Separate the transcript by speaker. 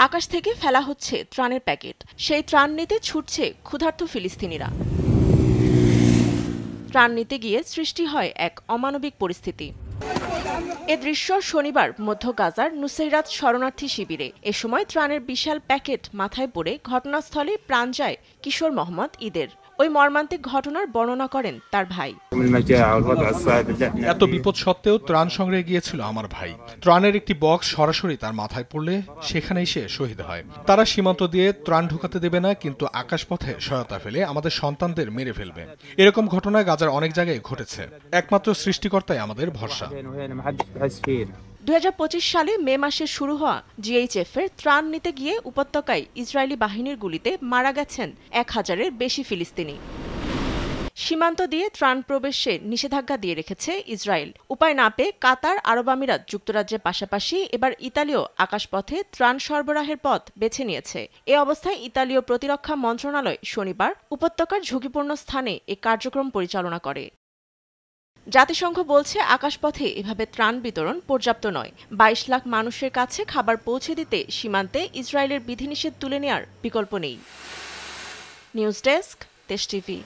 Speaker 1: আকাশ থেকে ফেলা হচ্ছে ত্রাণের প্যাকেট। সেই ত্রাণ নিতে ছুটছে ক্ষুধার্ত ফিলিস্তিনিরা। ত্রাণ নিতে গিয়ে সৃষ্টি হয় এক অমানবিক পরিস্থিতি। এ দৃশ্য শনিবার মধ্য গাজার নুসেইরাত শরণার্থী শিবিরে। এ সময় ত্রাণের বিশাল প্যাকেট মাথায় পড়ে ঘটনাস্থলে প্রাণ যায় কিশোর মোহাম্মদ ঈদের। ওই মর্মান্তিক ঘটনার বর্ণনা করেন তার ভাই।
Speaker 2: এত বিপদ সত্ত্বেও ত্রাণ সংগ্রহে গিয়েছিল আমার ভাই। ত্রাণের একটি বক্স সরাসরি তার মাথায় পড়লে সেখানেই সে শহীদ হয়। তারা সীমান্ত দিয়ে ত্রাণ ঢুকাতে দেবে না, কিন্তু আকাশপথে সহায়তা ফেলে আমাদের সন্তানদের মেরে ফেলবে। এরকম ঘটনা গাজার অনেক জায়গায় ঘটেছে। একমাত্র সৃষ্টিকর্তাই আমাদের ভরসা।
Speaker 1: 2025 সালে মে মাসে শুরু হওয়া জিএইচএফ-এর ত্রাণ নিতে গিয়ে উপত্যকায় ইসরায়েলি বাহিনীর গুলিতে মারা গেছেন 1000-এর বেশি ফিলিস্তিনি। সীমান্ত দিয়ে ত্রাণ প্রবেশে নিষেধাজ্ঞা দিয়ে রেখেছে ইসরায়েল। উপায় না পেয়ে কাতার, আরব আমিরাত, যুক্তরাজ্যের পাশাপাশি এবার ইতালিও আকাশপথে ত্রাণ সরবরাহের পথ বেছে নিয়েছে। এ অবস্থায় ইতালীয় প্রতিরক্ষা মন্ত্রণালয় শনিবার উপত্যকার ঝুঁকিপূর্ণ স্থানে এ কার্যক্রম পরিচালনা করে। জাতিসংঘ বলছে, আকাশপথে এভাবে ত্রাণ বিতরণ পর্যাপ্ত নয়। 22 লাখ মানুষের কাছে খাবার পৌঁছে দিতে সীমান্তে ইসরায়েলের বিধিনিষেধ তুলে নেয়ার বিকল্প নেই। নিউজ ডেস্ক, দেশ টিভি।